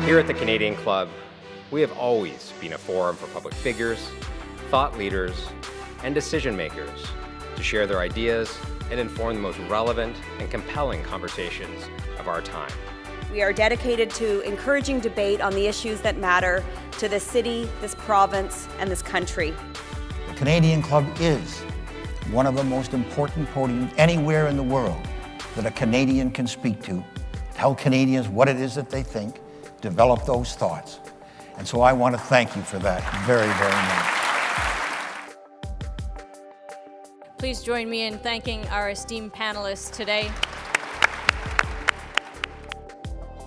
Here at the Canadian Club, we have always been a forum for public figures, thought leaders, and decision makers to share their ideas and inform the most relevant and compelling conversations of our time. We are dedicated to encouraging debate on the issues that matter to this city, this province, and this country. The Canadian Club is one of the most important podiums anywhere in the world that a Canadian can speak to, tell Canadians what it is that they think, develop those thoughts. And so I want to thank you for that very, very much. Please join me in thanking our esteemed panelists today.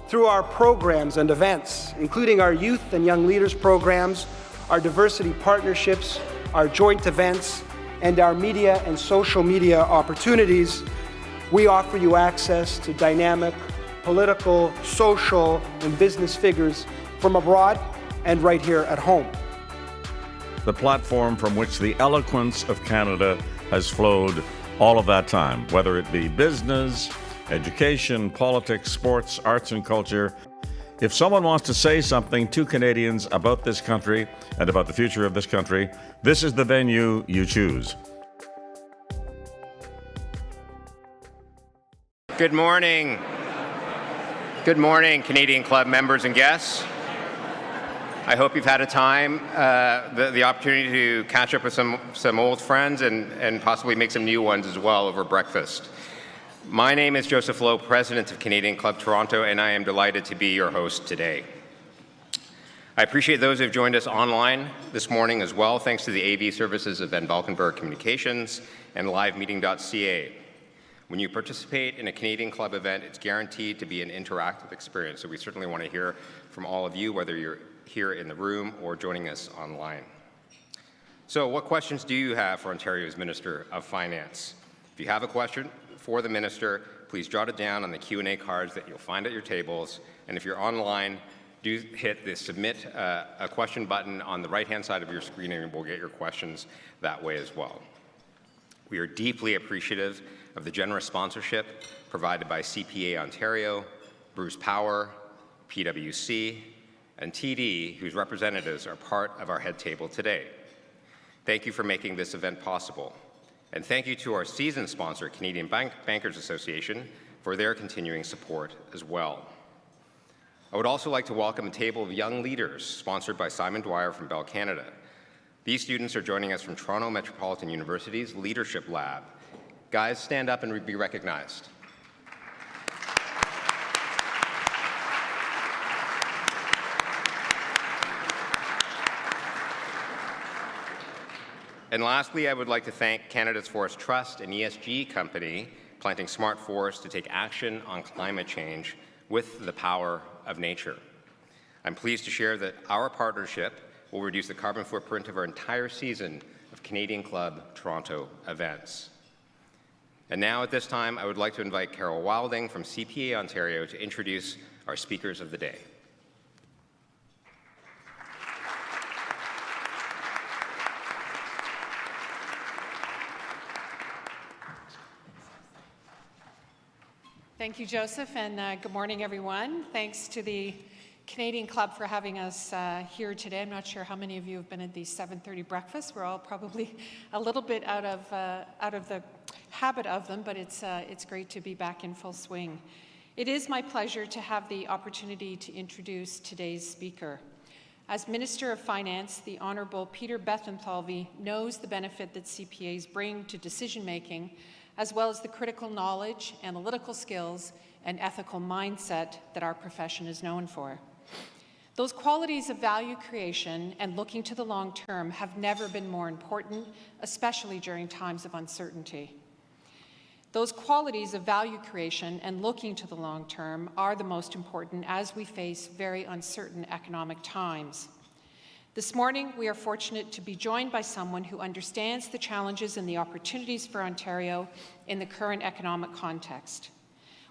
Through our programs and events, including our youth and young leaders programs, our diversity partnerships, our joint events, and our media and social media opportunities, we offer you access to dynamic political, social, and business figures from abroad and right here at home. The platform from which the eloquence of Canada has flowed all of that time, whether it be business, education, politics, sports, arts, and culture. If someone wants to say something to Canadians about this country and about the future of this country, this is the venue you choose. Good morning. Good morning, Canadian Club members and guests. I hope you've had a time, the opportunity to catch up with some old friends and possibly make some new ones as well over breakfast. My name is Joseph Lowe, President of Canadian Club Toronto, and I am delighted to be your host today. I appreciate those who have joined us online this morning as well, thanks to the AV services of Van Valkenburg Communications and LiveMeeting.ca. When you participate in a Canadian Club event, it's guaranteed to be an interactive experience, so we certainly want to hear from all of you, whether you're here in the room or joining us online. So what questions do you have for Ontario's Minister of Finance? If you have a question for the Minister, please jot it down on the Q&A cards that you'll find at your tables, and if you're online, do hit the Submit a Question button on the right-hand side of your screen, and we'll get your questions that way as well. We are deeply appreciative of the generous sponsorship provided by CPA Ontario, Bruce Power, PwC, and TD, whose representatives are part of our head table today. Thank you for making this event possible. And thank you to our season sponsor, Canadian Bankers Association, for their continuing support as well. I would also like to welcome a table of young leaders sponsored by Simon Dwyer from Bell Canada. These students are joining us from Toronto Metropolitan University's Leadership Lab. Guys, stand up and be recognized. And lastly, I would like to thank Canada's Forest Trust and ESG company, Planting Smart Forests, to take action on climate change with the power of nature. I'm pleased to share that our partnership will reduce the carbon footprint of our entire season of Canadian Club Toronto events. And now at this time, I would like to invite Carol Wilding from CPA Ontario to introduce our speakers of the day. Thank you, Joseph, and good morning, everyone. Thanks to the Canadian Club for having us here today. I'm not sure how many of you have been at the 7:30 breakfast. We're all probably a little bit out of the habit of them, but it's great to be back in full swing. It is my pleasure to have the opportunity to introduce today's speaker. As Minister of Finance, the Honourable Peter Bethlenfalvy knows the benefit that CPAs bring to decision-making, as well as the critical knowledge, analytical skills, and ethical mindset that our profession is known for. Those qualities of value creation and looking to the long term have never been more important, especially during times of uncertainty. Those qualities of value creation and looking to the long term are the most important as we face very uncertain economic times. This morning, we are fortunate to be joined by someone who understands the challenges and the opportunities for Ontario in the current economic context.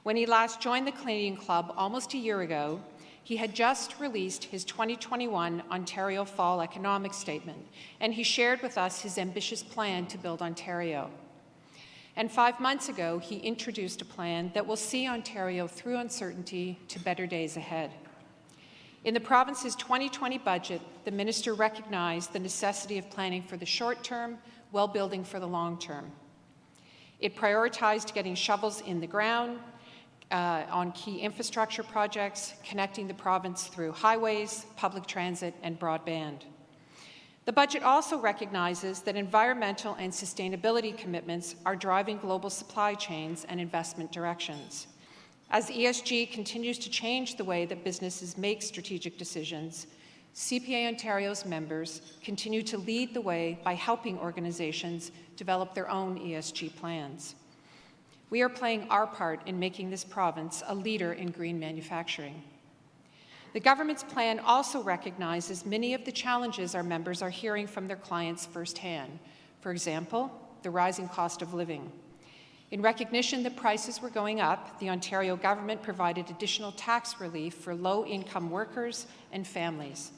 When he last joined the Canadian Club almost a year ago, he had just released his 2021 Ontario Fall Economic Statement, and he shared with us his ambitious plan to build Ontario. And 5 months ago, he introduced a plan that will see Ontario through uncertainty to better days ahead. In the province's 2020 budget, the minister recognized the necessity of planning for the short term while building for the long term. It prioritized getting shovels in the ground on key infrastructure projects, connecting the province through highways, public transit, and broadband. The budget also recognizes that environmental and sustainability commitments are driving global supply chains and investment directions. As ESG continues to change the way that businesses make strategic decisions, CPA Ontario's members continue to lead the way by helping organizations develop their own ESG plans. We are playing our part in making this province a leader in green manufacturing. The government's plan also recognizes many of the challenges our members are hearing from their clients firsthand. For example, the rising cost of living. In recognition that prices were going up, the Ontario government provided additional tax relief for low-income workers and families.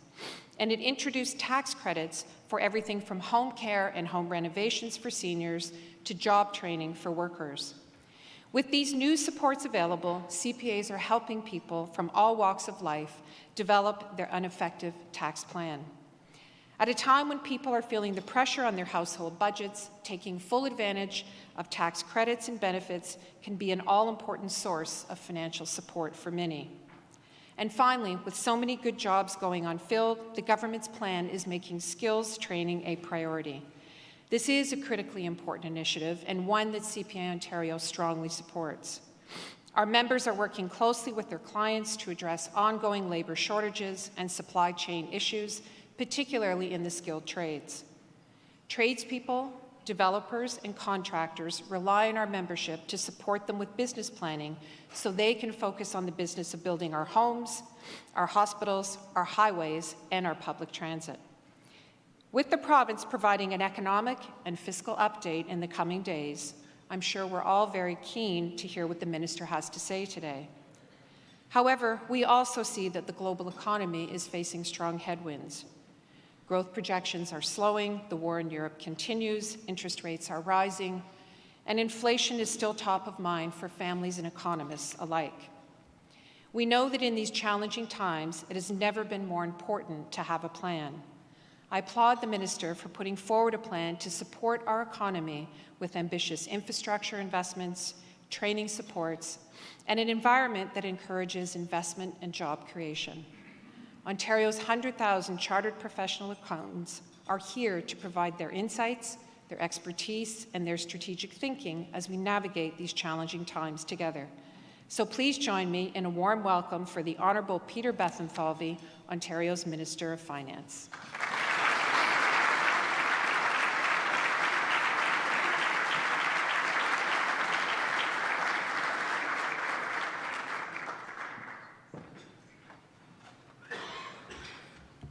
And it introduced tax credits for everything from home care and home renovations for seniors to job training for workers. With these new supports available, CPAs are helping people from all walks of life develop their ineffective tax plan. At a time when people are feeling the pressure on their household budgets, taking full advantage of tax credits and benefits can be an all-important source of financial support for many. And finally, with so many good jobs going unfilled, the government's plan is making skills training a priority. This is a critically important initiative and one that CPA Ontario strongly supports. Our members are working closely with their clients to address ongoing labour shortages and supply chain issues, particularly in the skilled trades. Tradespeople, developers, and contractors rely on our membership to support them with business planning so they can focus on the business of building our homes, our hospitals, our highways, and our public transit. With the province providing an economic and fiscal update in the coming days, I'm sure we're all very keen to hear what the minister has to say today. However, we also see that the global economy is facing strong headwinds. Growth projections are slowing, the war in Europe continues, interest rates are rising, and inflation is still top of mind for families and economists alike. We know that in these challenging times, it has never been more important to have a plan. I applaud the minister for putting forward a plan to support our economy with ambitious infrastructure investments, training supports, and an environment that encourages investment and job creation. Ontario's 100,000 chartered professional accountants are here to provide their insights, their expertise, and their strategic thinking as we navigate these challenging times together. So please join me in a warm welcome for the Honourable Peter Bethlenfalvy, Ontario's Minister of Finance.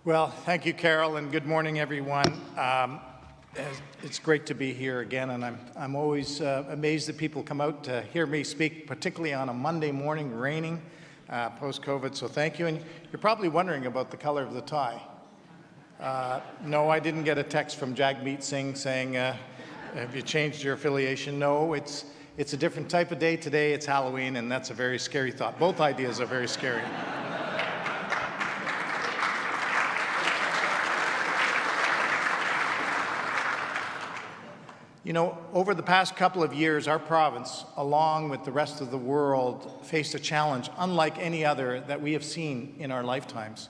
Well, thank you, Carol, and good morning, everyone. It's great to be here again, and I'm always amazed that people come out to hear me speak, particularly on a Monday morning, raining, post-COVID, so thank you. And you're probably wondering about the color of the tie. No, I didn't get a text from Jagmeet Singh saying, have you changed your affiliation? No, it's a different type of day today. It's Halloween, and that's a very scary thought. Both ideas are very scary. You know, over the past couple of years, our province, along with the rest of the world, faced a challenge unlike any other that we have seen in our lifetimes.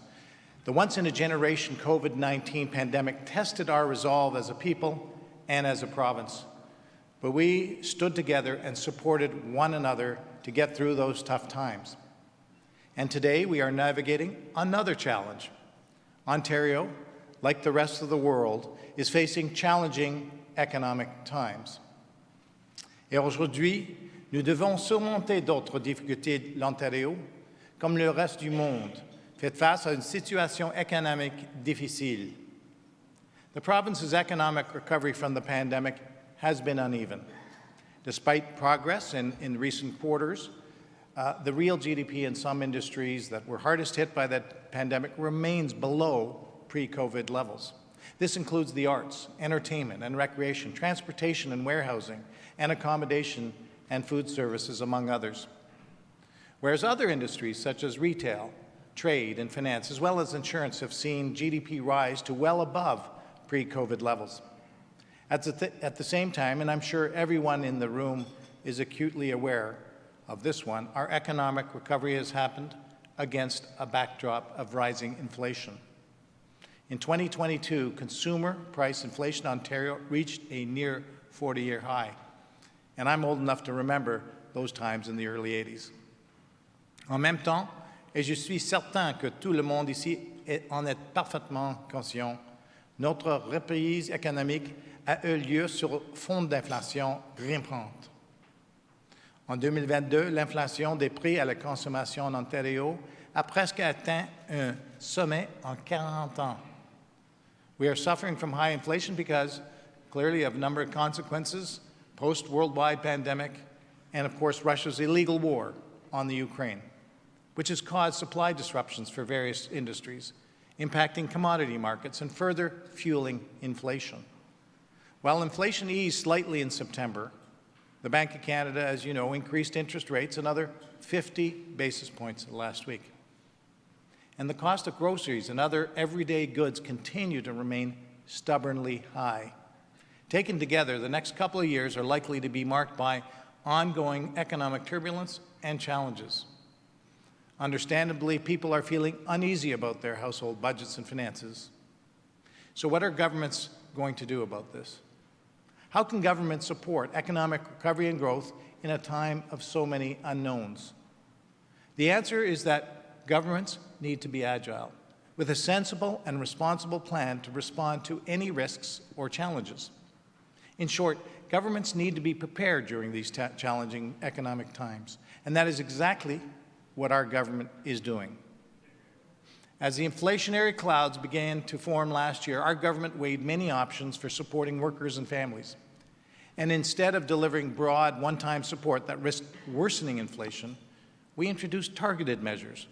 The once-in-a-generation COVID-19 pandemic tested our resolve as a people and as a province. But we stood together and supported one another to get through those tough times. And today, we are navigating another challenge. Ontario, like the rest of the world, is facing challenging economic times. Et aujourd'hui, nous devons surmonter d'autres difficultés. L'Ontario, comme le reste du monde, fait face à une situation économique difficile. The province's economic recovery from the pandemic has been uneven. Despite progress in recent quarters, the real GDP in some industries that were hardest hit by that pandemic remains below pre-COVID levels. This includes the arts, entertainment and recreation, transportation and warehousing, and accommodation and food services, among others. Whereas other industries, such as retail, trade, and finance, as well as insurance, have seen GDP rise to well above pre-COVID levels. At the same time, and I'm sure everyone in the room is acutely aware of this one, our economic recovery has happened against a backdrop of rising inflation. In 2022, consumer price inflation in Ontario reached a near 40-year high. And I'm old enough to remember those times in the early 80s. En même temps, et je suis certain que tout le monde ici en est parfaitement conscient, notre reprise économique a eu lieu sur fond d'inflation grimpante. En 2022, l'inflation des prix à la consommation en Ontario a presque atteint un sommet en 40 ans. We are suffering from high inflation because, clearly, of a number of consequences, post-worldwide pandemic, and of course, Russia's illegal war on the Ukraine, which has caused supply disruptions for various industries, impacting commodity markets and further fueling inflation. While inflation eased slightly in September, the Bank of Canada, as you know, increased interest rates another 50 basis points last week. And the cost of groceries and other everyday goods continue to remain stubbornly high. Taken together, the next couple of years are likely to be marked by ongoing economic turbulence and challenges. Understandably, people are feeling uneasy about their household budgets and finances. So what are governments going to do about this? How can government support economic recovery and growth in a time of so many unknowns? The answer is that governments need to be agile, with a sensible and responsible plan to respond to any risks or challenges. In short, governments need to be prepared during these challenging economic times, and that is exactly what our government is doing. As the inflationary clouds began to form last year, our government weighed many options for supporting workers and families. And instead of delivering broad, one-time support that risked worsening inflation, we introduced targeted measures,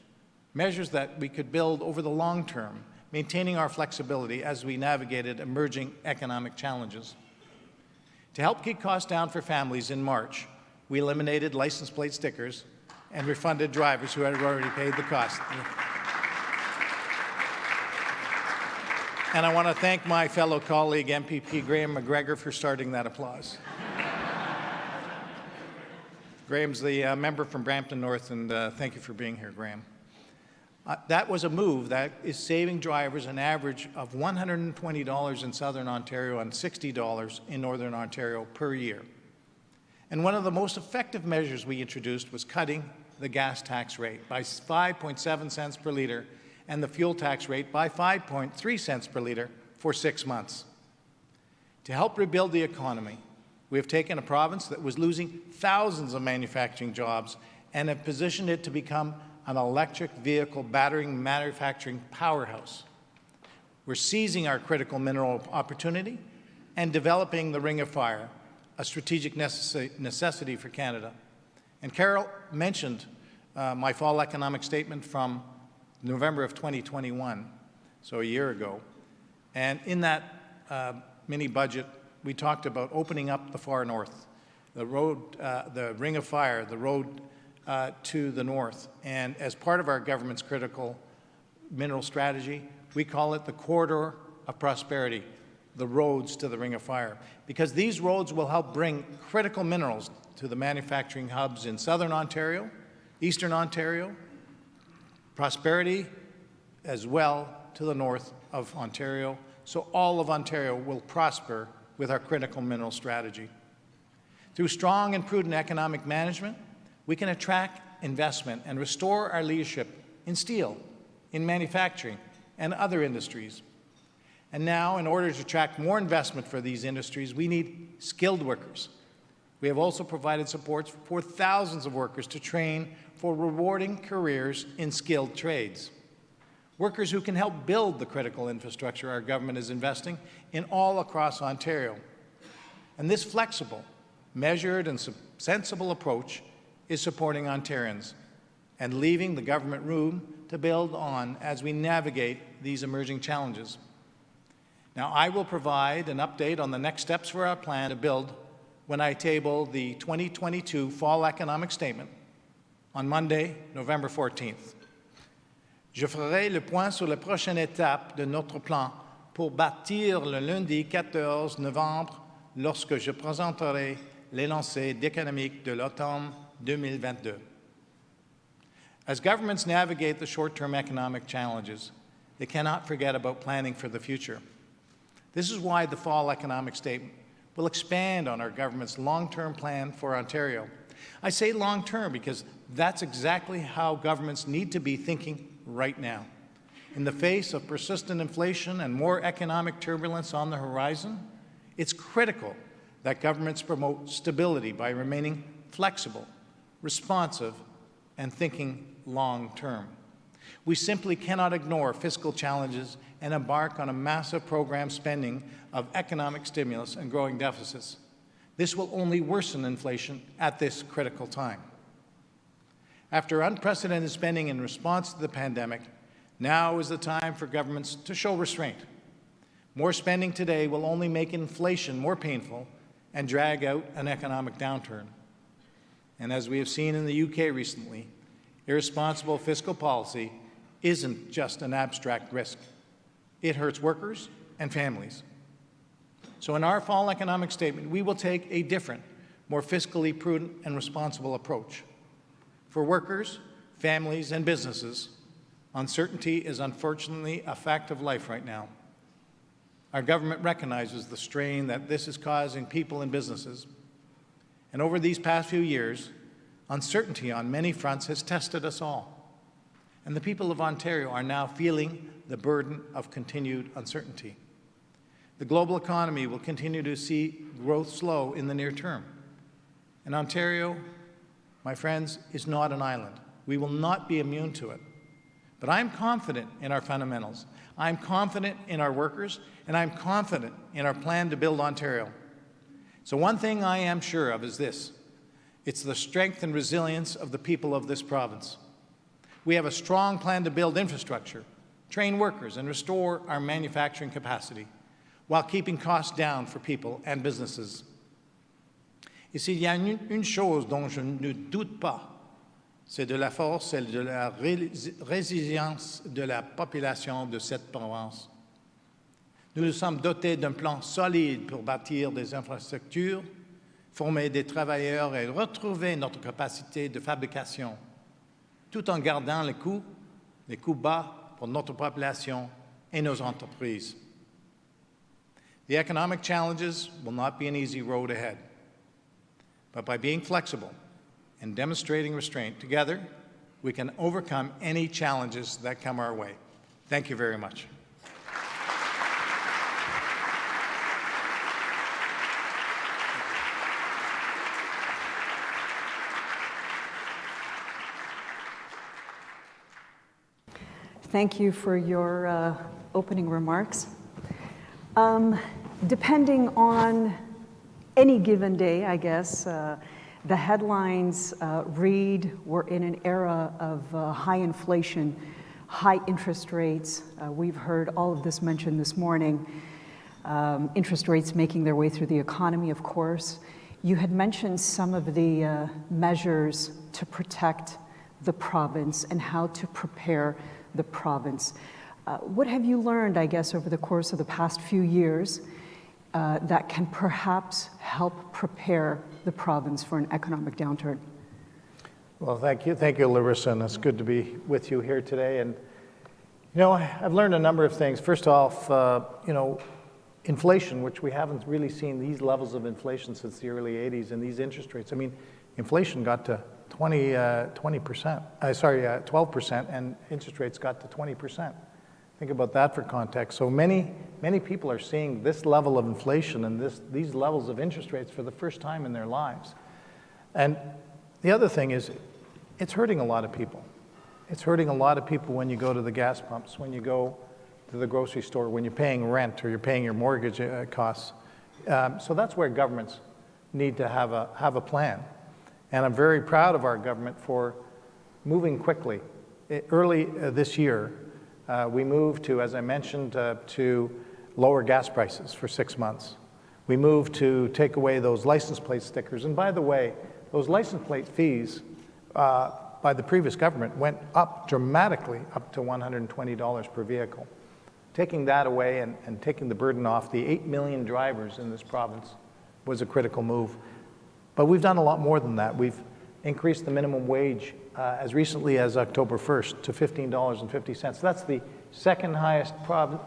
measures that we could build over the long term, maintaining our flexibility as we navigated emerging economic challenges. To help keep costs down for families in March, we eliminated license plate stickers and refunded drivers who had already paid the cost. And I want to thank my fellow colleague, MPP Graham McGregor, for starting that applause. Graham's the member from Brampton North, and thank you for being here, Graham. That was a move that is saving drivers an average of $120 in Southern Ontario and $60 in Northern Ontario per year. And one of the most effective measures we introduced was cutting the gas tax rate by 5.7 cents per litre and the fuel tax rate by 5.3 cents per litre for 6 months. To help rebuild the economy, we have taken a province that was losing thousands of manufacturing jobs and have positioned it to become an electric vehicle battery manufacturing powerhouse. We're seizing our critical mineral opportunity and developing the Ring of Fire, a strategic necessity for Canada. And Carol mentioned my fall economic statement from November of 2021, so a year ago. And in that mini budget, we talked about opening up the far north, the road, the Ring of Fire, the road to the north. And as part of our government's critical mineral strategy, we call it the Corridor of Prosperity, the roads to the Ring of Fire, because these roads will help bring critical minerals to the manufacturing hubs in Southern Ontario, Eastern Ontario, prosperity as well to the north of Ontario, so all of Ontario will prosper with our critical mineral strategy. Through strong and prudent economic management, we can attract investment and restore our leadership in steel, in manufacturing, and other industries. And now, in order to attract more investment for these industries, we need skilled workers. We have also provided support for thousands of workers to train for rewarding careers in skilled trades. Workers who can help build the critical infrastructure our government is investing in all across Ontario. And this flexible, measured, and sensible approach is supporting Ontarians and leaving the government room to build on as we navigate these emerging challenges. Now, I will provide an update on the next steps for our plan to build when I table the 2022 Fall Economic Statement on Monday, November 14th. Je ferai le point sur la prochaine étape de notre plan pour bâtir le lundi 14 novembre lorsque je présenterai l'énoncé économique de l'automne 2022. As governments navigate the short-term economic challenges, they cannot forget about planning for the future. This is why the fall economic statement will expand on our government's long-term plan for Ontario. I say long-term because that's exactly how governments need to be thinking right now. In the face of persistent inflation and more economic turbulence on the horizon, it's critical that governments promote stability by remaining flexible, responsive, and thinking long-term. We simply cannot ignore fiscal challenges and embark on a massive program spending of economic stimulus and growing deficits. This will only worsen inflation at this critical time. After unprecedented spending in response to the pandemic, now is the time for governments to show restraint. More spending today will only make inflation more painful and drag out an economic downturn. And as we have seen in the UK recently, irresponsible fiscal policy isn't just an abstract risk. It hurts workers and families. So in our fall economic statement, we will take a different, more fiscally prudent and responsible approach. For workers, families, and businesses, uncertainty is unfortunately a fact of life right now. Our government recognizes the strain that this is causing people and businesses. And over these past few years, uncertainty on many fronts has tested us all. And the people of Ontario are now feeling the burden of continued uncertainty. The global economy will continue to see growth slow in the near term. And Ontario, my friends, is not an island. We will not be immune to it. But I'm confident in our fundamentals. I'm confident in our workers, and I'm confident in our plan to build Ontario. So one thing I am sure of is this: it's the strength and resilience of the people of this province. We have a strong plan to build infrastructure, train workers, and restore our manufacturing capacity, while keeping costs down for people and businesses. Et s'il y a une chose dont je ne doute pas, c'est de la force et de la résilience de la population de cette province. Nous nous sommes dotés d'un plan solide pour bâtir des infrastructures, former des travailleurs et retrouver notre capacité de fabrication, tout en gardant les coûts bas pour notre population et nos entreprises. The economic challenges will not be an easy road ahead, but by being flexible and demonstrating restraint together, we can overcome any challenges that come our way. Thank you very much. Thank you for your opening remarks. Depending on any given day, I guess, the headlines read we're in an era of high inflation, high interest rates. We've heard all of this mentioned this morning. Interest rates making their way through the economy, of course. You had mentioned some of the measures to protect the province and how to prepare the province. What have you learned, I guess, over the course of the past few years that can perhaps help prepare the province for an economic downturn? Well, thank you, Larysa, and it's good to be with you here today. And you know, I've learned a number of things. First off, inflation, which we haven't really seen these levels of inflation since the early '80s, and these interest rates. I mean, inflation got to 12%, and interest rates got to 20%. Think about that for context. So many people are seeing this level of inflation and these levels of interest rates for the first time in their lives. And the other thing is, it's hurting a lot of people. It's hurting a lot of people when you go to the gas pumps, when you go to the grocery store, when you're paying rent or you're paying your mortgage costs. So that's where governments need to have a plan. And I'm very proud of our government for moving quickly. Early this year, we moved to, as I mentioned, to lower gas prices for 6 months. We moved to take away those license plate stickers. And by the way, those license plate fees by the previous government went up dramatically, up to $120 per vehicle. Taking that away and taking the burden off the 8 million drivers in this province was a critical move. But we've done a lot more than that. We've increased the minimum wage as recently as October 1st to $15.50. That's the second highest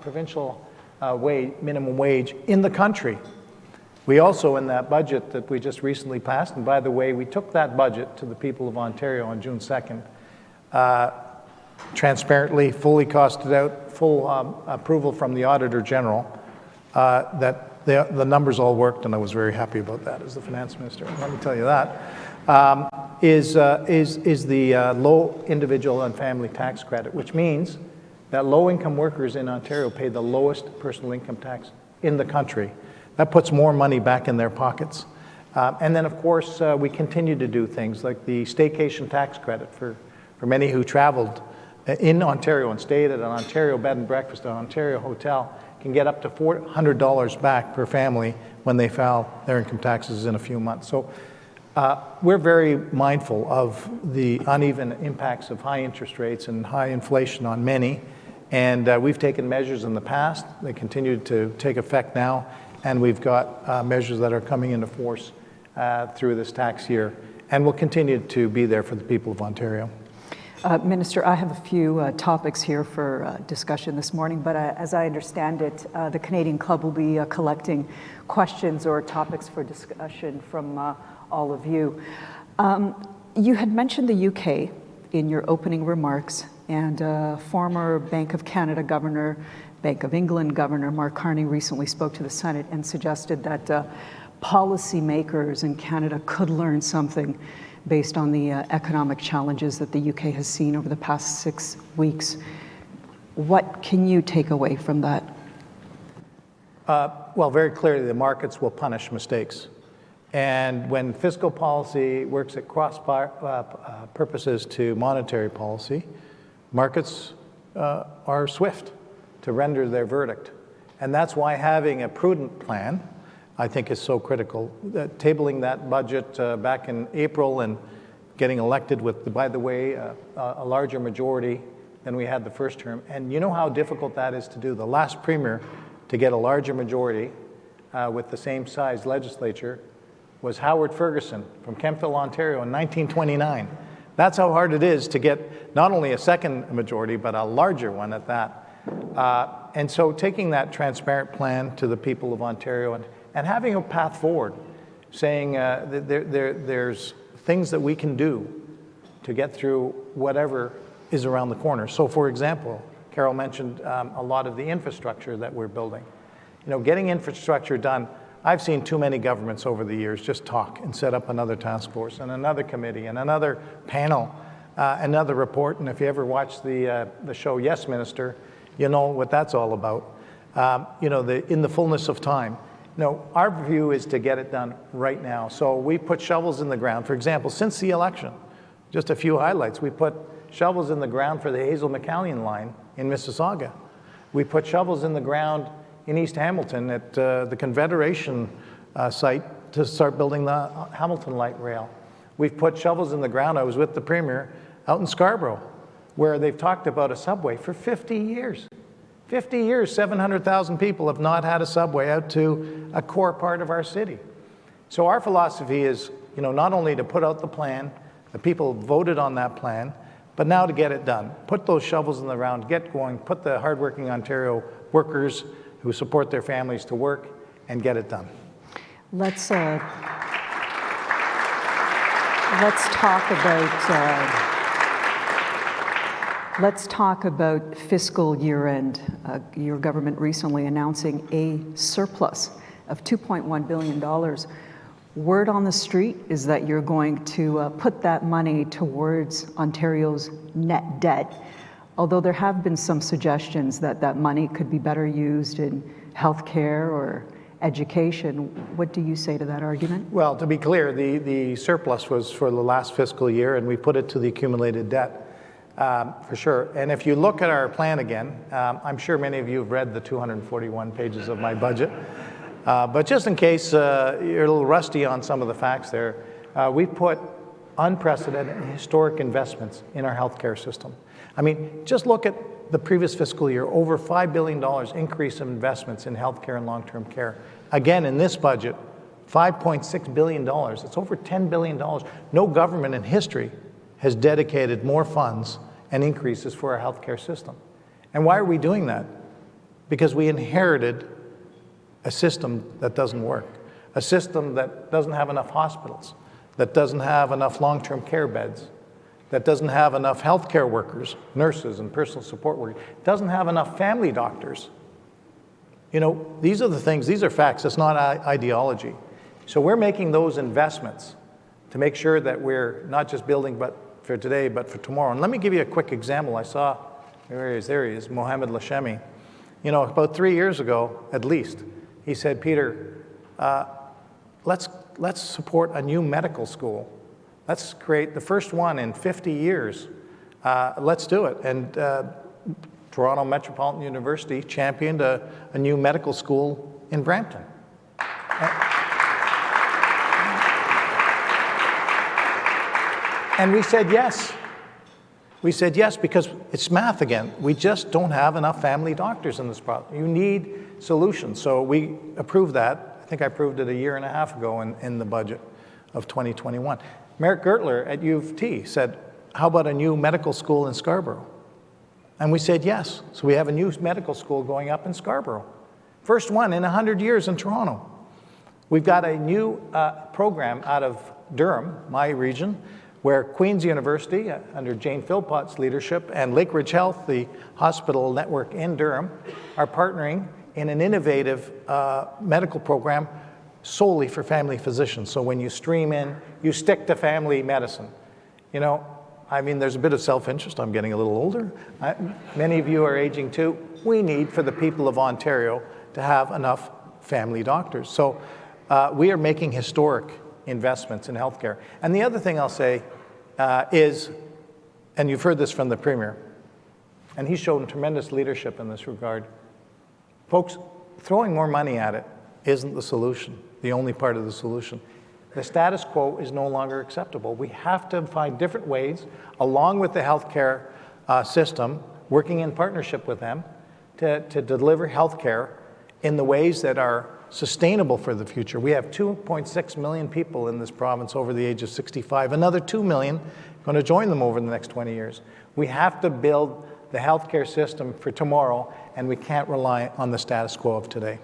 provincial minimum wage in the country. We also, in that budget that we just recently passed, and by the way, we took that budget to the people of Ontario on June 2nd, transparently, fully costed out, full approval from the Auditor General, that the numbers all worked, and I was very happy about that as the Finance Minister. Let me tell you that. Is the low individual and family tax credit, which means that low-income workers in Ontario pay the lowest personal income tax in the country. That puts more money back in their pockets. And then, of course, we continue to do things like the staycation tax credit for many who traveled in Ontario and stayed at an Ontario bed and breakfast, an Ontario hotel, can get up to $400 back per family when they file their income taxes in a few months. So we're very mindful of the uneven impacts of high interest rates and high inflation on many. And we've taken measures in the past. They continue to take effect now. And we've got measures that are coming into force through this tax year. And we'll continue to be there for the people of Ontario. Minister, I have a few topics here for discussion this morning, but as I understand it, the Canadian Club will be collecting questions or topics for discussion from all of you. You had mentioned the UK in your opening remarks, and former Bank of Canada Governor, Bank of England Governor Mark Carney recently spoke to the Senate and suggested that policymakers in Canada could learn something based on the economic challenges that the UK has seen over the past 6 weeks. What can you take away from that? Well, very clearly, the markets will punish mistakes. And when fiscal policy works at cross purposes to monetary policy, markets are swift to render their verdict. And that's why having a prudent plan, I think, is so critical. Tabling that budget back in April and getting elected with, by the way, a larger majority than we had the first term. And you know how difficult that is to do. The last premier to get a larger majority with the same size legislature was Howard Ferguson from Kemptville, Ontario in 1929. That's how hard it is to get not only a second majority, but a larger one at that. And so taking that transparent plan to the people of Ontario and having a path forward, saying that there's things that we can do to get through whatever is around the corner. So for example, Carol mentioned a lot of the infrastructure that we're building. You know, getting infrastructure done, I've seen too many governments over the years just talk and set up another task force and another committee and another panel, another report. And if you ever watch the show Yes Minister, you know what that's all about. You know, in the fullness of time. No, our view is to get it done right now. So we put shovels in the ground. For example, since the election, just a few highlights, we put shovels in the ground for the Hazel-McCallion line in Mississauga. We put shovels in the ground in East Hamilton at the Confederation site to start building the Hamilton Light Rail. We've put shovels in the ground, I was with the Premier, out in Scarborough, where they've talked about a subway for 50 years. 50 years, 700,000 people have not had a subway out to a core part of our city. So our philosophy is, you know, not only to put out the plan, the people voted on that plan, but now to get it done. Put those shovels in the ground, get going, put the hardworking Ontario workers who support their families to work, and get it done. Let's talk about fiscal year end. Your government recently announcing a surplus of $2.1 billion. Word on the street is that you're going to put that money towards Ontario's net debt, although there have been some suggestions that that money could be better used in healthcare or education. What do you say to that argument? Well, to be clear, the surplus was for the last fiscal year, and we put it to the accumulated debt. For sure. And if you look at our plan again, I'm sure many of you have read the 241 pages of my budget. But just in case you're a little rusty on some of the facts there, we put unprecedented and historic investments in our healthcare system. I mean, just look at the previous fiscal year, over $5 billion increase of investments in healthcare and long-term care. Again, in this budget, $5.6 billion. It's over $10 billion. No government in history has dedicated more funds and increases for our healthcare system. And why are we doing that? Because we inherited a system that doesn't work, a system that doesn't have enough hospitals, that doesn't have enough long-term care beds, that doesn't have enough healthcare workers, nurses and personal support workers, doesn't have enough family doctors. You know, these are the things, these are facts, it's not ideology. So we're making those investments to make sure that we're not just building but for today, but for tomorrow. And let me give you a quick example. I saw, there he is, Mohamed Lashemi. You know, about 3 years ago, at least, he said, Peter, let's support a new medical school. Let's create the first one in 50 years. Let's do it. And Toronto Metropolitan University championed a new medical school in Brampton. And we said yes. We said yes because it's math again. We just don't have enough family doctors in this province. You need solutions. So we approved that. I think I approved it a year and a half ago in the budget of 2021. Merrick Gertler at U of T said, how about a new medical school in Scarborough? And we said yes. So we have a new medical school going up in Scarborough. First one in 100 years in Toronto. We've got a new program out of Durham, my region, where Queen's University, under Jane Philpott's leadership, and Lakeridge Health, the hospital network in Durham, are partnering in an innovative medical program solely for family physicians. So when you stream in, you stick to family medicine. You know, I mean, there's a bit of self-interest. I'm getting a little older. Many of you are aging too. We need, for the people of Ontario, to have enough family doctors. So we are making historic investments in healthcare. And the other thing I'll say is, and you've heard this from the Premier, and he's shown tremendous leadership in this regard. Folks, throwing more money at it isn't the solution, the only part of the solution. The status quo is no longer acceptable. We have to find different ways, along with the healthcare system, working in partnership with them, to deliver healthcare in the ways that are sustainable for the future. We have 2.6 million people in this province over the age of 65. Another 2 million going to join them over the next 20 years. We have to build the healthcare system for tomorrow, and we can't rely on the status quo of today.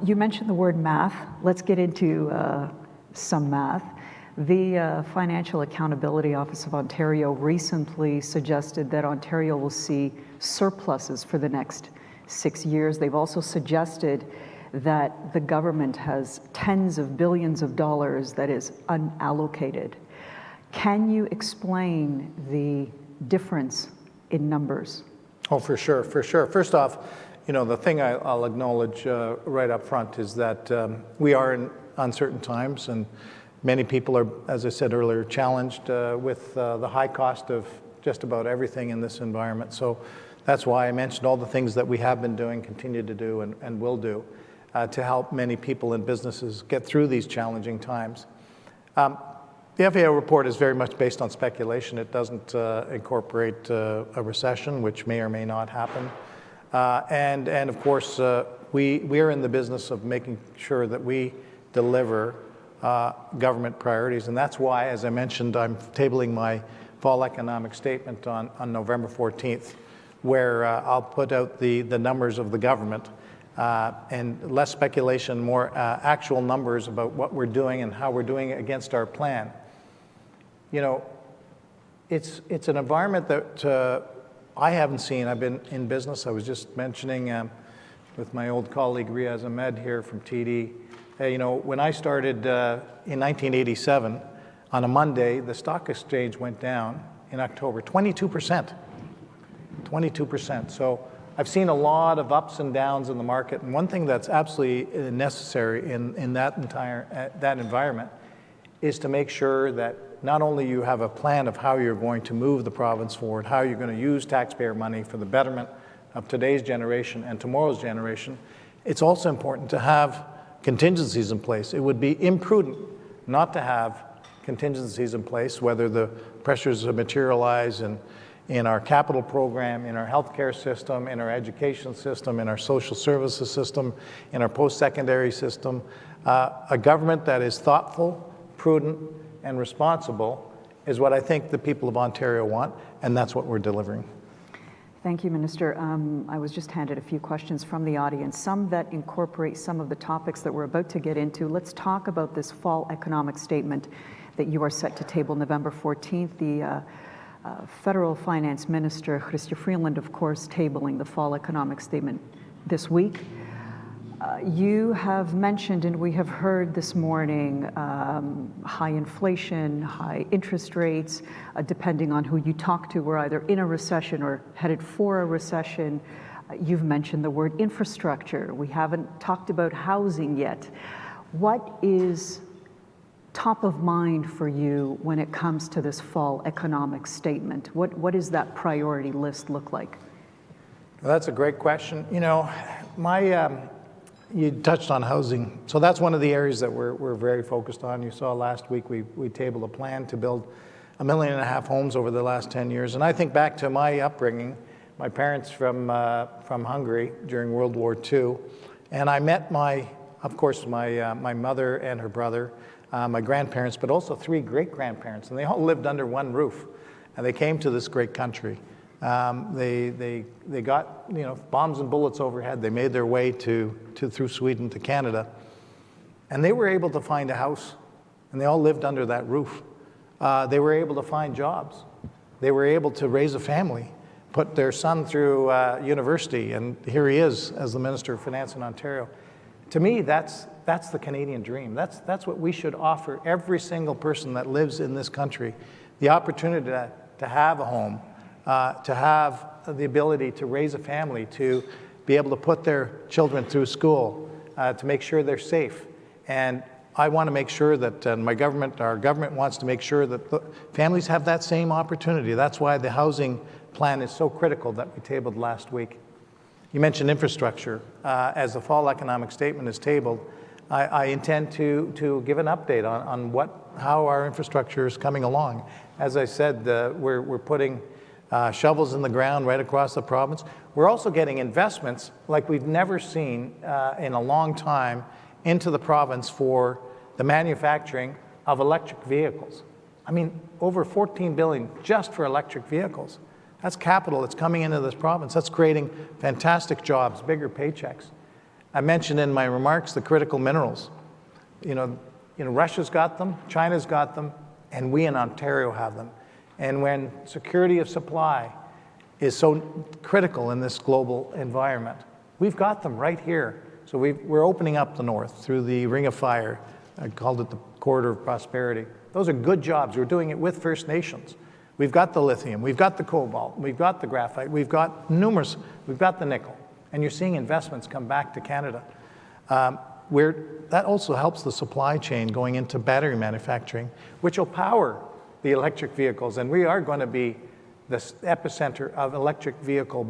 You mentioned the word math. Let's get into some math. The Financial Accountability Office of Ontario recently suggested that Ontario will see surpluses for the next 6 years. They've also suggested that the government has tens of billions of dollars that is unallocated. Can you explain the difference in numbers? Oh, for sure, for sure. First off, you know, the thing I'll acknowledge right up front is that we are in uncertain times, and many people are, as I said earlier, challenged with the high cost of just about everything in this environment. So that's why I mentioned all the things that we have been doing, continue to do, and will do to help many people and businesses get through these challenging times. The FAO report is very much based on speculation. It doesn't incorporate a recession, which may or may not happen. And of course, we are in the business of making sure that we deliver government priorities. And that's why, as I mentioned, I'm tabling my fall economic statement on November 14th, where I'll put out the numbers of the government and less speculation, more actual numbers about what we're doing and how we're doing it against our plan. You know, it's an environment that I haven't seen. I've been in business. I was just mentioning with my old colleague Riaz Ahmed here from TD. You know, when I started in 1987, on a Monday, the stock exchange went down in October 22%. 22%. So I've seen a lot of ups and downs in the market. And one thing that's absolutely necessary in that environment is to make sure that not only you have a plan of how you're going to move the province forward, how you're going to use taxpayer money for the betterment of today's generation and tomorrow's generation, it's also important to have contingencies in place. It would be imprudent not to have contingencies in place, whether the pressures materialize in our capital program, in our healthcare system, in our education system, in our social services system, in our post-secondary system. A government that is thoughtful, prudent, and responsible is what I think the people of Ontario want, and that's what we're delivering. Thank you, Minister. I was just handed a few questions from the audience, some that incorporate some of the topics that we're about to get into. Let's talk about this fall economic statement that you are set to table November 14th. The Federal Finance Minister, Chrystia Freeland, of course, tabling the fall economic statement this week. You have mentioned, and we have heard this morning, high inflation, high interest rates, depending on who you talk to. We're either in a recession or headed for a recession. You've mentioned the word infrastructure. We haven't talked about housing yet. What is top of mind for you when it comes to this fall economic statement? What does that priority list look like? Well, that's a great question. You know, you touched on housing. So that's one of the areas that we're very focused on. You saw last week we tabled a plan to build 1.5 million homes over the last 10 years. And I think back to my upbringing, my parents from Hungary during World War II. And I met my mother and her brother, my grandparents, but also 3 great-grandparents. And they all lived under one roof. And they came to this great country. They got, bombs and bullets overhead. They made their way through Sweden to Canada. And they were able to find a house. And they all lived under that roof. They were able to find jobs. They were able to raise a family, put their son through university. And here he is as the Minister of Finance in Ontario. To me, that's the Canadian dream. That's what we should offer every single person that lives in this country. The opportunity to have a home, to have the ability to raise a family, to be able to put their children through school, to make sure they're safe. And I want to make sure that our government wants to make sure that the families have that same opportunity. That's why the housing plan is so critical that we tabled last week. You mentioned infrastructure. As the fall economic statement is tabled, I intend to give an update on how our infrastructure is coming along. As I said, we're putting shovels in the ground right across the province. We're also getting investments like we've never seen in a long time into the province for the manufacturing of electric vehicles. I mean, over $14 billion just for electric vehicles. That's capital that's coming into this province. That's creating fantastic jobs, bigger paychecks. I mentioned in my remarks the critical minerals. Russia's got them, China's got them, and we in Ontario have them. And when security of supply is so critical in this global environment, we've got them right here. So we're opening up the north through the Ring of Fire. I called it the Corridor of Prosperity. Those are good jobs. We're doing it with First Nations. We've got the lithium, we've got the cobalt, we've got the graphite, we've got the nickel. And you're seeing investments come back to Canada. That also helps the supply chain going into battery manufacturing, which will power the electric vehicles. And we are going to be the epicenter of electric vehicle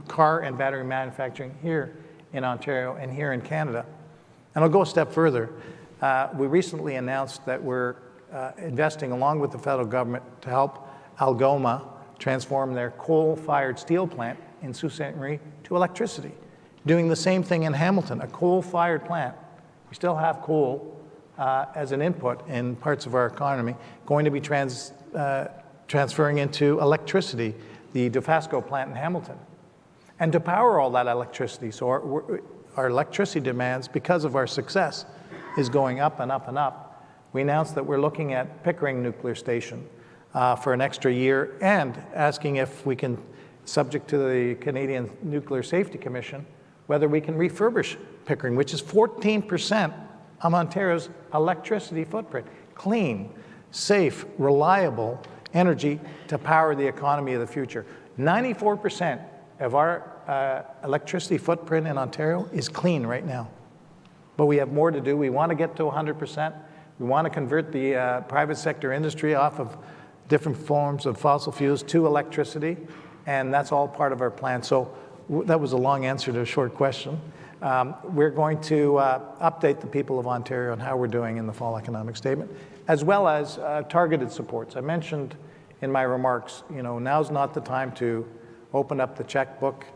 car and battery manufacturing here in Ontario and here in Canada. And I'll go a step further. We recently announced that we're investing along with the federal government to help Algoma transform their coal-fired steel plant in Sault Ste. Marie to electricity. Doing the same thing in Hamilton, a coal-fired plant. We still have coal as an input in parts of our economy, going to be transferring into electricity, the Dofasco plant in Hamilton. And to power all that electricity, so our electricity demands, because of our success, is going up and up and up. We announced that we're looking at Pickering Nuclear Station for an extra year and asking if we can, subject to the Canadian Nuclear Safety Commission, whether we can refurbish Pickering, which is 14% of Ontario's electricity footprint. Clean, safe, reliable energy to power the economy of the future. 94% of our electricity footprint in Ontario is clean right now. But we have more to do. We want to get to 100%. We want to convert the private sector industry off of different forms of fossil fuels to electricity, and that's all part of our plan. So that was a long answer to a short question. We're going to update the people of Ontario on how we're doing in the fall economic statement, as well as targeted supports. I mentioned in my remarks, now's not the time to open up the checkbook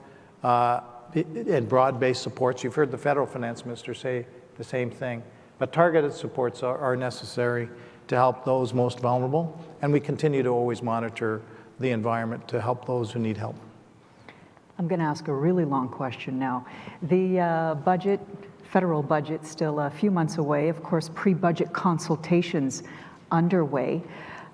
and broad-based supports. You've heard the federal finance minister say the same thing. But targeted supports are necessary to help those most vulnerable, and we continue to always monitor the environment to help those who need help. I'm going to ask a really long question now. The federal budget, still a few months away. Of course, pre-budget consultations underway.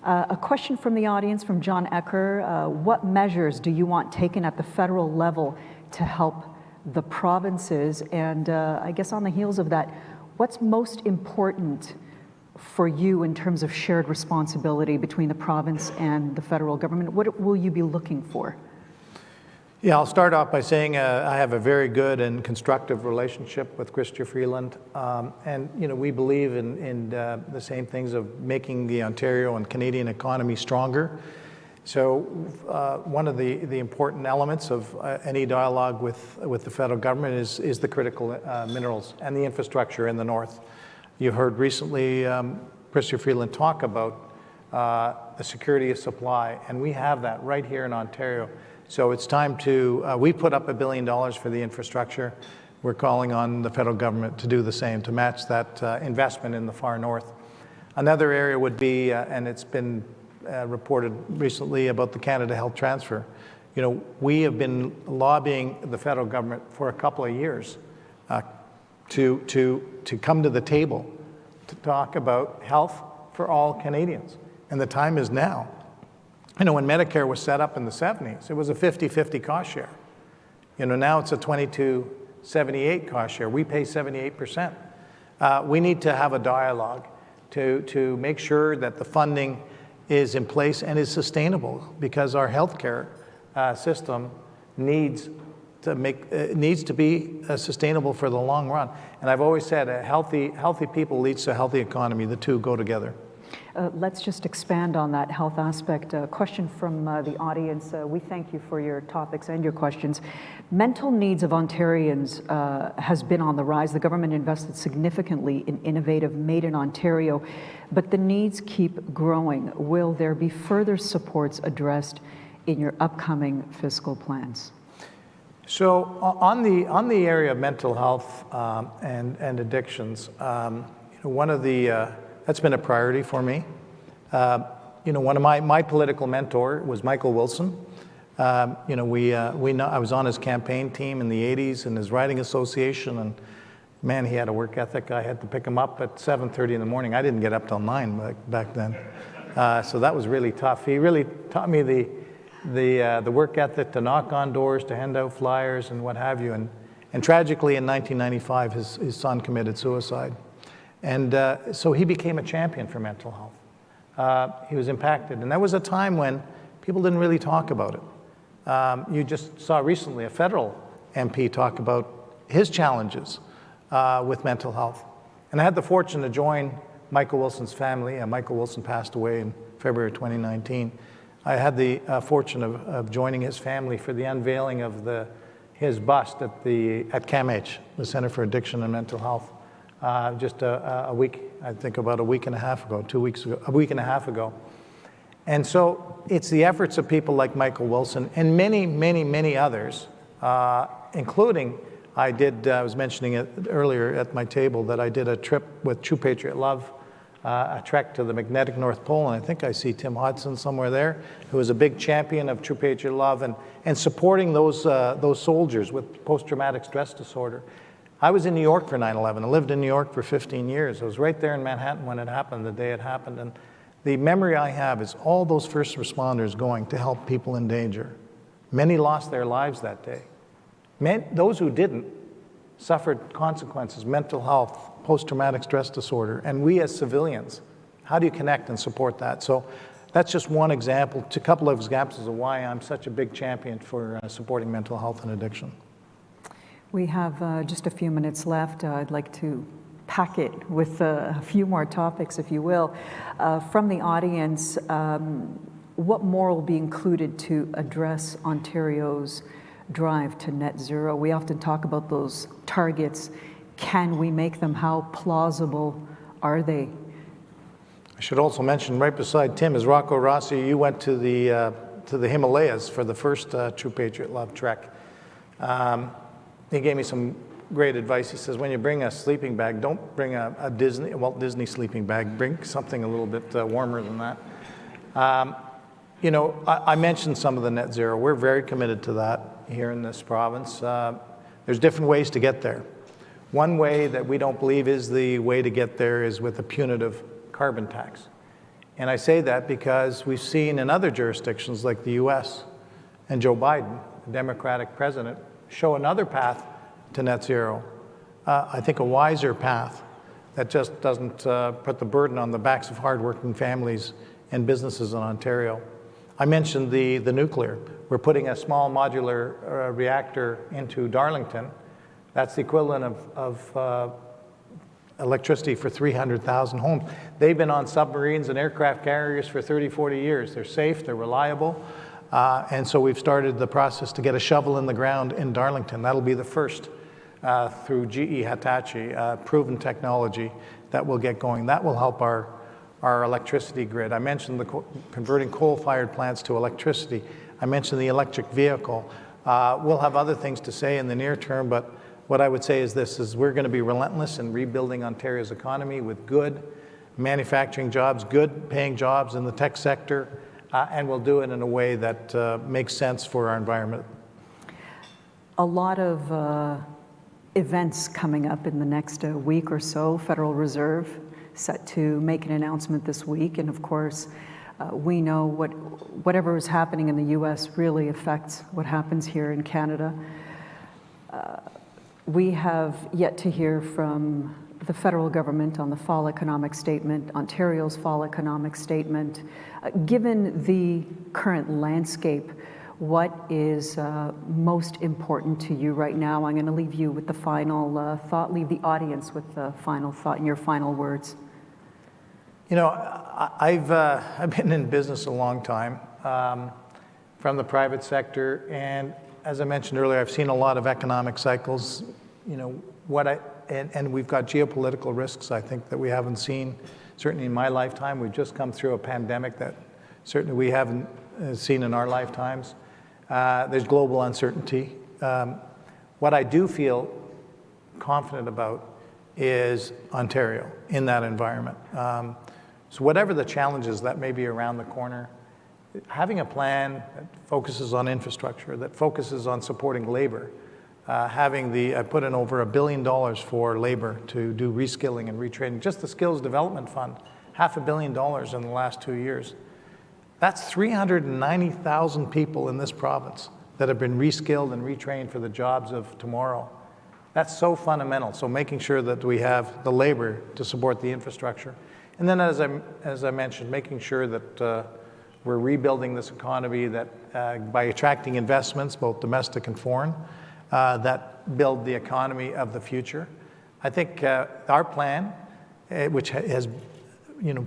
A question from the audience from John Ecker. What measures do you want taken at the federal level to help the provinces? And I guess on the heels of that, what's most important for you in terms of shared responsibility between the province and the federal government? What will you be looking for? Yeah, I'll start off by saying I have a very good and constructive relationship with Chrystia Freeland, and we believe in the same things of making the Ontario and Canadian economy stronger. So one of the important elements of any dialogue with the federal government is the critical minerals and the infrastructure in the north. You heard recently Chrystia Freeland talk about the security of supply, and we have that right here in Ontario. So it's time to, we put up $1 billion for the infrastructure. We're calling on the federal government to do the same, to match that investment in the far north. Another area would be, and it's been reported recently about the Canada Health Transfer. We have been lobbying the federal government for a couple of years to come to the table to talk about health for all Canadians. And the time is now. When Medicare was set up in the 70s, it was a 50-50 cost share. Now it's a 22-78 cost share. We pay 78%. We need to have a dialogue to make sure that the funding is in place and is sustainable, because our healthcare system needs to be sustainable for the long run. And I've always said a healthy people leads to a healthy economy. The two go together. Let's just expand on that health aspect. A question from the audience. We thank you for your topics and your questions. Mental needs of Ontarians has been on the rise. The government invested significantly in innovative Made in Ontario, but the needs keep growing. Will there be further supports addressed in your upcoming fiscal plans? So on the area of mental health and addictions, one of the that's been a priority for me. One of my political mentor was Michael Wilson. I was on his campaign team in the 80s in his riding association, and man, he had a work ethic. I had to pick him up at 7:30 in the morning. I didn't get up till 9 back then. So that was really tough. He really taught me the work ethic to knock on doors, to hand out flyers and what have you. And tragically in 1995, his son committed suicide. And so he became a champion for mental health. He was impacted. And that was a time when people didn't really talk about it. You just saw recently a federal MP talk about his challenges with mental health. And I had the fortune to join Michael Wilson's family. Michael Wilson passed away in February 2019. I had the fortune of joining his family for the unveiling of his bust at CAMH, the Center for Addiction and Mental Health. Just a week, I think about a week and a half ago, 2 weeks ago, a week and a half ago. And so it's the efforts of people like Michael Wilson and many, many, many others, including I was mentioning it earlier at my table that I did a trip with True Patriot Love, a trek to the magnetic North Pole, and I think I see Tim Hodson somewhere there, who is a big champion of True Patriot Love and supporting those soldiers with post-traumatic stress disorder. I was in New York for 9/11. I lived in New York for 15 years. I was right there in Manhattan when it happened, the day it happened. And the memory I have is all those first responders going to help people in danger. Many lost their lives that day. Those who didn't suffered consequences, mental health, post-traumatic stress disorder. And we as civilians, how do you connect and support that? So that's just one example, a couple of examples of why I'm such a big champion for supporting mental health and addiction. We have just a few minutes left. I'd like to pack it with a few more topics, if you will. From the audience, what more will be included to address Ontario's drive to net zero? We often talk about those targets. Can we make them? How plausible are they? I should also mention, right beside Tim is Rocco Rossi. You went to the Himalayas for the first True Patriot Love trek. He gave me some great advice. He says, when you bring a sleeping bag, don't bring a Walt Disney sleeping bag. Bring something a little bit warmer than that. You know, I mentioned some of the net zero. We're very committed to that here in this province. There's different ways to get there. One way that we don't believe is the way to get there is with a punitive carbon tax. And I say that because we've seen in other jurisdictions like the US and Joe Biden, the Democratic president, show another path to net zero. I think a wiser path that just doesn't put the burden on the backs of hardworking families and businesses in Ontario. I mentioned the nuclear. We're putting a small modular reactor into Darlington. That's the equivalent of electricity for 300,000 homes. They've been on submarines and aircraft carriers for 30, 40 years. They're safe, they're reliable, and so we've started the process to get a shovel in the ground in Darlington. That'll be the first through GE Hitachi, proven technology that will get going. That will help our electricity grid. I mentioned converting coal-fired plants to electricity. I mentioned the electric vehicle. We'll have other things to say in the near term, but what I would say is this, is we're going to be relentless in rebuilding Ontario's economy with good manufacturing jobs, good paying jobs in the tech sector, and we'll do it in a way that makes sense for our environment. A lot of events coming up in the next week or so. Federal Reserve set to make an announcement this week, and of course, we know whatever is happening in the US really affects what happens here in Canada. We have yet to hear from the federal government on the fall economic statement, Ontario's fall economic statement. Given the current landscape, what is most important to you right now? I'm going to leave you with the final thought, leave the audience with the final thought and your final words. You know, I've been in business a long time, from the private sector, and as I mentioned earlier, I've seen a lot of economic cycles. You know, and we've got geopolitical risks, I think, that we haven't seen, certainly in my lifetime. We've just come through a pandemic that certainly we haven't seen in our lifetimes. There's global uncertainty. What I do feel confident about is Ontario in that environment. So whatever the challenges that may be around the corner, having a plan that focuses on infrastructure, that focuses on supporting labor, I put in over $1 billion for labor to do reskilling and retraining, just the Skills Development Fund, $500 million in the last 2 years. That's 390,000 people in this province that have been reskilled and retrained for the jobs of tomorrow. That's so fundamental. So making sure that we have the labor to support the infrastructure. And then as I mentioned, making sure that we're rebuilding this economy that by attracting investments, both domestic and foreign, that build the economy of the future. I think our plan, which has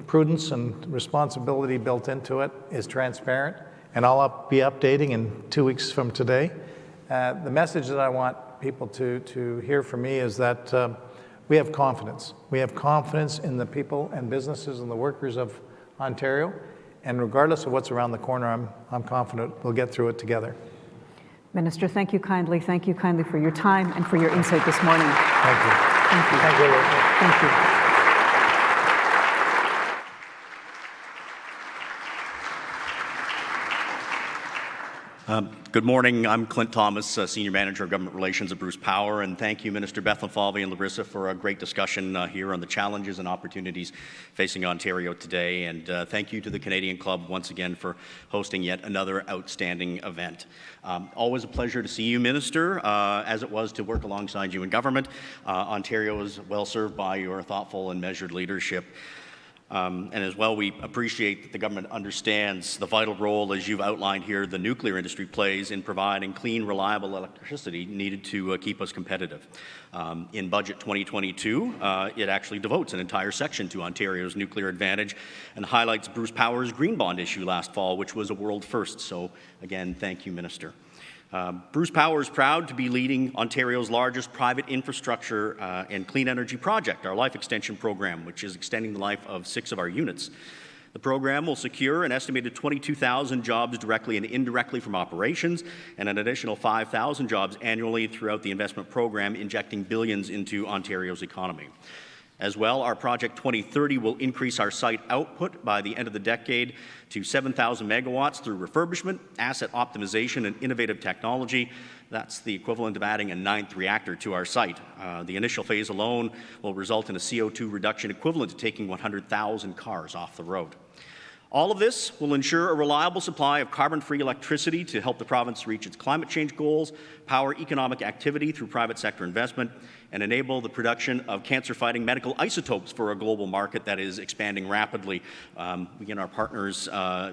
prudence and responsibility built into it, is transparent, and I'll be updating in 2 weeks from today. The message that I want people to hear from me is that we have confidence. We have confidence in the people and businesses and the workers of Ontario, and regardless of what's around the corner, I'm confident we'll get through it together. Minister, thank you kindly for your time and for your insight this morning. Thank you. Thank you. Thank you, Larysa. Thank you. Good morning. I'm Clint Thomas, Senior Manager of Government Relations at Bruce Power, and thank you, Minister Bethlenfalvy and Larysa, for a great discussion here on the challenges and opportunities facing Ontario today, and thank you to the Canadian Club once again for hosting yet another outstanding event. Always a pleasure to see you, Minister, as it was to work alongside you in government. Ontario is well served by your thoughtful and measured leadership. And as well, we appreciate that the government understands the vital role, as you've outlined here, the nuclear industry plays in providing clean, reliable electricity needed to keep us competitive. In Budget 2022, it actually devotes an entire section to Ontario's nuclear advantage and highlights Bruce Power's green bond issue last fall, which was a world first. So again, thank you, Minister. Bruce Power is proud to be leading Ontario's largest private infrastructure and clean energy project, our Life Extension Program, which is extending the life of 6 of our units. The program will secure an estimated 22,000 jobs directly and indirectly from operations and an additional 5,000 jobs annually throughout the investment program, injecting billions into Ontario's economy. As well, our Project 2030 will increase our site output by the end of the decade to 7,000 megawatts through refurbishment, asset optimization, and innovative technology. That's the equivalent of adding a 9th reactor to our site. The initial phase alone will result in a CO2 reduction equivalent to taking 100,000 cars off the road. All of this will ensure a reliable supply of carbon-free electricity to help the province reach its climate change goals, power economic activity through private sector investment, and enable the production of cancer-fighting medical isotopes for a global market that is expanding rapidly. Again, our partners,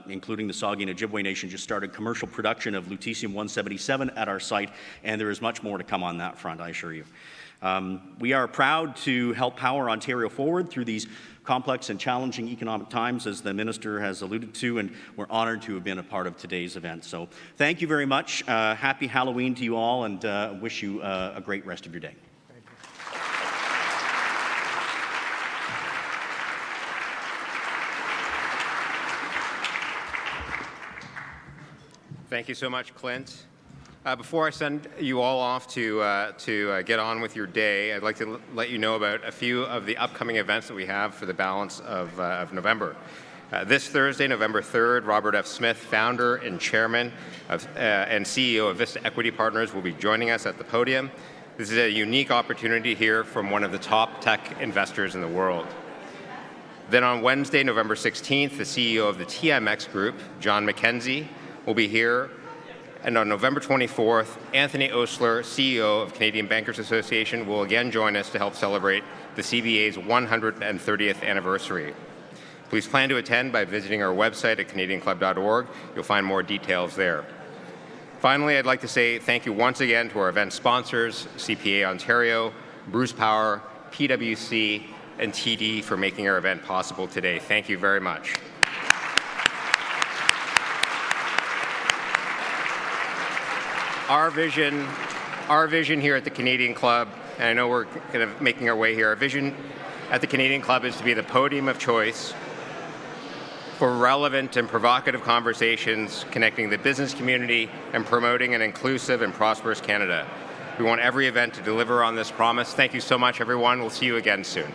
including the Saugeen Ojibwe Nation, just started commercial production of lutetium-177 at our site, and there is much more to come on that front, I assure you. We are proud to help power Ontario forward through these complex and challenging economic times, as the Minister has alluded to, and we're honored to have been a part of today's event. So thank you very much. Happy Halloween to you all, and wish you a great rest of your day. Thank you so much, Clint. Before I send you all off to get on with your day, I'd like to let you know about a few of the upcoming events that we have for the balance of November. This Thursday, November 3rd, Robert F. Smith, founder and chairman and CEO of Vista Equity Partners, will be joining us at the podium. This is a unique opportunity to hear from one of the top tech investors in the world. Then on Wednesday, November 16th, the CEO of the TMX Group, John McKenzie, will be here. And on November 24th, Anthony Osler, CEO of Canadian Bankers Association, will again join us to help celebrate the CBA's 130th anniversary. Please plan to attend by visiting our website at canadianclub.org. You'll find more details there. Finally, I'd like to say thank you once again to our event sponsors, CPA Ontario, Bruce Power, PwC, and TD for making our event possible today. Thank you very much. Our vision here at the Canadian Club, and I know we're kind of making our way here, our vision at the Canadian Club is to be the podium of choice for relevant and provocative conversations connecting the business community and promoting an inclusive and prosperous Canada. We want every event to deliver on this promise. Thank you so much, everyone. We'll see you again soon.